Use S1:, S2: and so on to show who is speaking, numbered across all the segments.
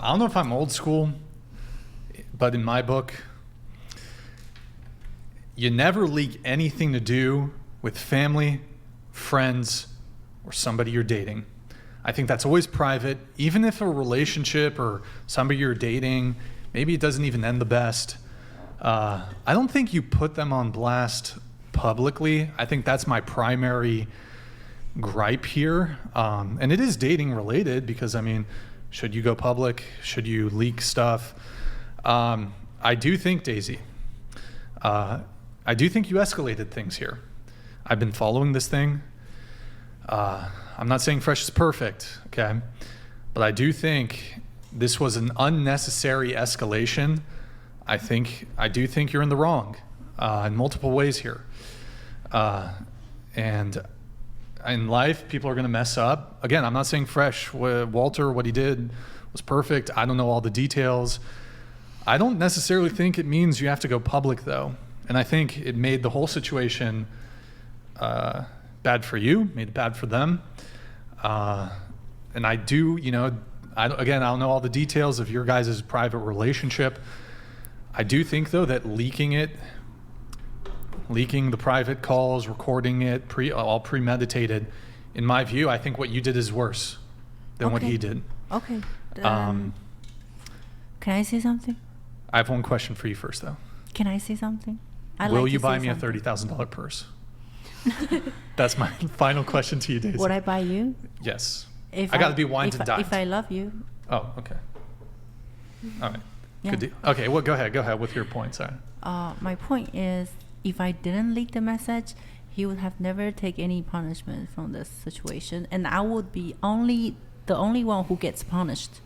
S1: I don't know if I'm old school, but in my book, you never leak anything to do with family, friends, or somebody you're dating. I think that's always private. Even if a relationship or somebody you're dating, maybe it doesn't even end the best. I don't think you put them on blast publicly. I think that's my primary gripe here. And it is dating related because, I mean, should you go public? Should you leak stuff? I do think, Daisy, I do think you escalated things here. I've been following this thing. I'm not saying Fresh is perfect, okay? But I do think this was an unnecessary escalation. I do think you're in the wrong in multiple ways here. And in life, people are going to mess up. Again, I'm not saying Fresh, Walter, what he did was perfect. I don't know all the details. I don't necessarily think it means you have to go public, though. And I think it made the whole situation bad for you, made it bad for them. And I do, I don't know all the details of your guys' private relationship. I do think, though, that leaking the private calls, recording it, all premeditated, in my view, I think what you did is worse than what he did.
S2: Okay. Can I say something?
S1: I have one question for you first, though.
S2: Can I say something?
S1: Will you buy me a $30,000 purse? That's my final question to you, Daisy.
S2: Would I buy you?
S1: Yes. I got to be wine to dine.
S2: If I love you.
S1: Oh, okay. All right.
S2: Yeah.
S1: Good deal. Okay, well, go ahead with your point. Sorry.
S2: My point is, if I didn't leak the message, he would have never take any punishment from this situation, and I would be the only one who gets punished.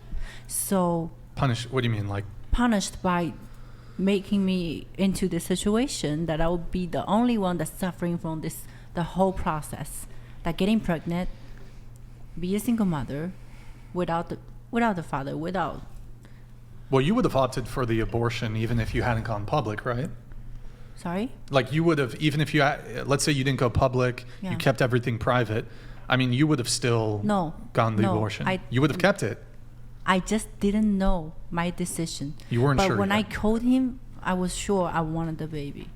S2: So.
S1: Punished? What do you mean, like?
S2: Punished by making me into this situation that I would be the only one that's suffering from the whole process, like getting pregnant, be a single mother, without the father, without.
S1: Well, you would have opted for the abortion even if you hadn't gone public, right?
S2: Sorry?
S1: Like you would have, even if let's say you didn't go public, you kept everything private. I mean, you would have still gone the abortion. You would have kept it.
S2: I just didn't know my decision.
S1: You weren't sure.
S2: But when I called him, I was sure I wanted the baby.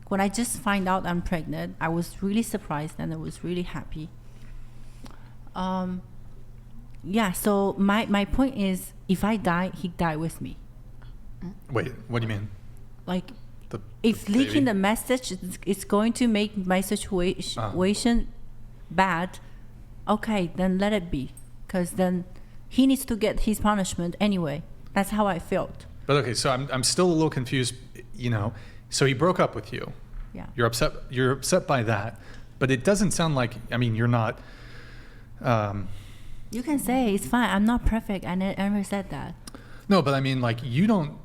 S2: When I just find out I'm pregnant, I was really surprised and I was really happy. So my point is, if I die, he died with me.
S1: Wait, what do you mean?
S2: Like, if leaking the message is going to make my situation bad, okay, then let it be. Because then he needs to get his punishment anyway. That's how I felt.
S1: But okay, so I'm still a little confused. So he broke up with you.
S2: Yeah.
S1: You're upset by that, but it doesn't sound like. I mean, you're not.
S2: You can say it's fine. I'm not perfect. I never said that.
S1: No, but I mean, like you don't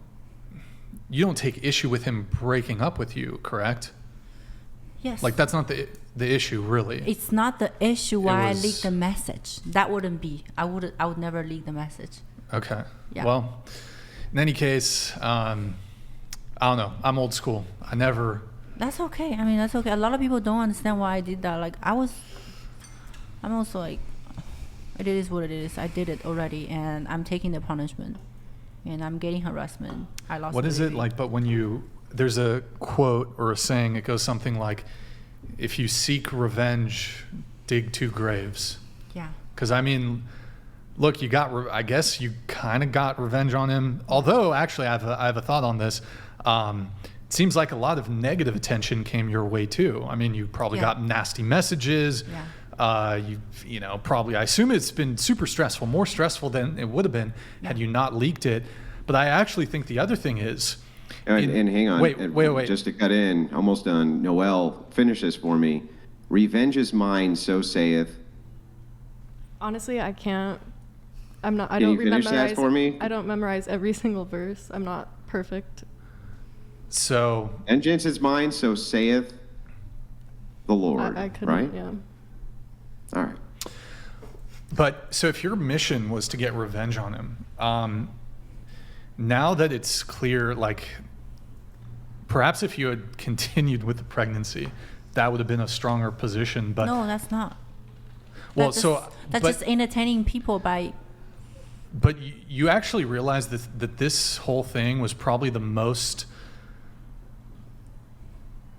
S1: take issue with him breaking up with you, correct?
S2: Yes.
S1: Like that's not the issue, really.
S2: It's not the issue why I leaked the message. That wouldn't be. I would never leak the message.
S1: Okay.
S2: Yeah.
S1: Well, in any case, I don't know. I'm old school. I never.
S2: That's okay. I mean, that's okay. A lot of people don't understand why I did that. Like I'm also like, it is what it is. I did it already, and I'm taking the punishment, and I'm getting harassment. I lost.
S1: What is it like? But when there's a quote or a saying, it goes something like, "If you seek revenge, dig two graves."
S2: Yeah.
S1: Because I mean, look, I guess you kind of got revenge on him. Although, actually, I have a thought on this. It seems like a lot of negative attention came your way too. I mean, you probably got nasty messages.
S2: Yeah.
S1: You know, probably, I assume it's been super stressful, more stressful than it would have been had you not leaked it. But I actually think the other thing is.
S3: And hang on.
S1: Wait.
S3: Just to cut in, almost done. Noelle, finish this for me. Revenge is mine, so saith.
S4: Honestly, I can't. I
S3: Can
S4: don't
S3: you finish that for me?
S4: I don't memorize every single verse. I'm not perfect.
S1: So.
S3: Vengeance is mine, so saith the Lord.
S4: I couldn't,
S3: right?
S4: Yeah.
S3: All right.
S1: But so if your mission was to get revenge on him, now that it's clear, like perhaps if you had continued with the pregnancy, that would have been a stronger position. But
S2: no, that's not.
S1: Well,
S2: that's just entertaining people by
S1: But you actually realize that this whole thing was probably the most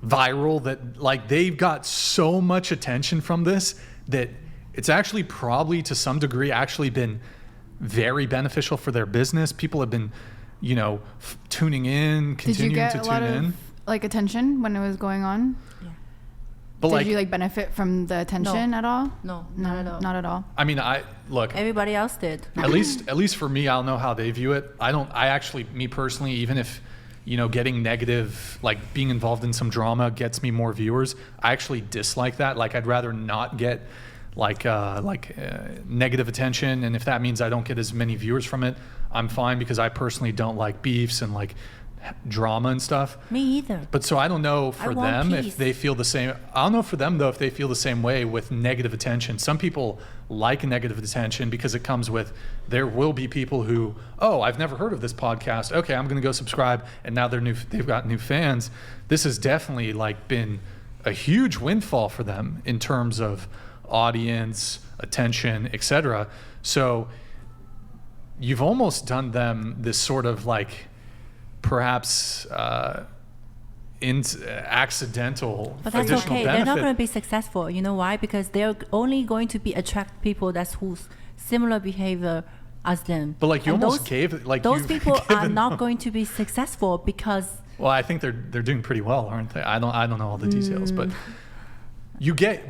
S1: viral, that like they've got so much attention from this that it's actually probably to some degree actually been very beneficial for their business. People have been, tuning in, continuing to tune in.
S5: Like attention when it was going on?
S2: Yeah.
S1: But
S5: Did you like benefit from the attention at all?
S2: No, not at all.
S5: Not at all.
S1: I mean, look,
S2: Everybody else did.
S1: at least for me, I don't know how they view it. I actually, me personally, even if, getting negative, like being involved in some drama gets me more viewers, I actually dislike that. Like I'd rather not get negative attention. And if that means I don't get as many viewers from it, I'm fine, because I personally don't like beefs and like drama and stuff.
S2: Me either.
S1: But so I don't know
S2: I
S1: for
S2: want
S1: them
S2: peace.
S1: if they feel the same. I don't know for them though if they feel the same way with negative attention. Some people like negative attention because it comes with, there will be people who, oh, I've never heard of this podcast. Okay, I'm going to go subscribe, and now they've got new fans. This has definitely like been a huge windfall for them in terms of audience, attention, etc. So you've almost done them this sort of like perhaps accidental
S2: But that's
S1: additional
S2: okay.
S1: benefit.
S2: They're not going to be successful. You know why? Because they're only going to be attract people that's who's similar behavior as them.
S1: But like you
S2: And
S1: almost
S2: those,
S1: gave like
S2: those
S1: you've
S2: people are
S1: given
S2: not
S1: them-
S2: going to be successful because
S1: Well, I think they're doing pretty well, aren't they? I don't know all the details, but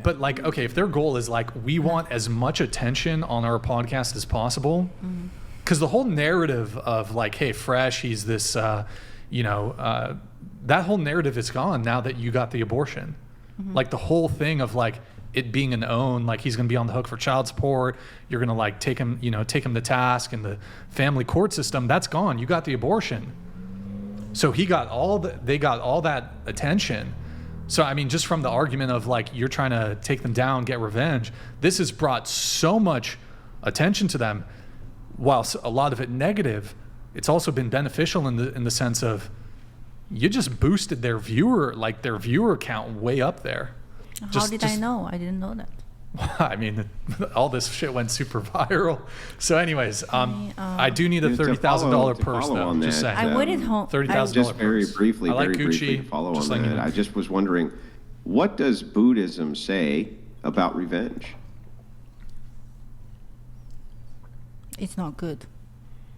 S1: but like, okay, if their goal is like, we want as much attention on our podcast as possible, because the whole narrative of like, hey, Fresh, he's this, that whole narrative is gone now that you got the abortion. Like the whole thing of like it being an own, like he's going to be on the hook for child support. You're going to like take him to task in the family court system. That's gone. You got the abortion. So they got all that attention. So, I mean, just from the argument of like, you're trying to take them down, get revenge, this has brought so much attention to them. While a lot of it negative, it's also been beneficial in the sense of you just boosted their viewer count way up there.
S2: how did I know? I didn't know that.
S1: I mean, all this shit went super viral. So, anyways, I do need a
S3: To
S1: $30,000 purse
S3: follow
S1: though.
S3: on
S1: Just
S3: that,
S1: saying.
S2: I waited home.
S1: $30,000
S3: Just very
S1: purse.
S3: briefly,
S1: I like
S3: very briefly
S1: Gucci.
S3: to follow
S1: Just
S3: on
S1: letting you
S3: that.
S1: know.
S3: I just was wondering, what does Buddhism say about revenge?
S2: It's not good.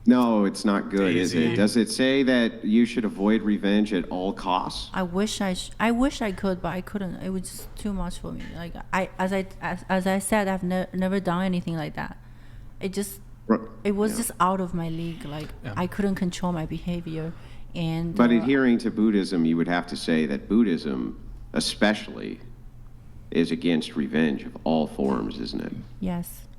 S3: No, it's not good, is
S1: Daisy.
S3: it? Does it say that you should avoid revenge at all costs?
S2: I wish I could, but I couldn't. It was just too much for me. Like as I said, I've never done anything like that. It was just out of my league. Like I couldn't control my behavior, and.
S3: But adhering to Buddhism, you would have to say that Buddhism, especially, is against revenge of all forms, isn't it?
S2: Yes.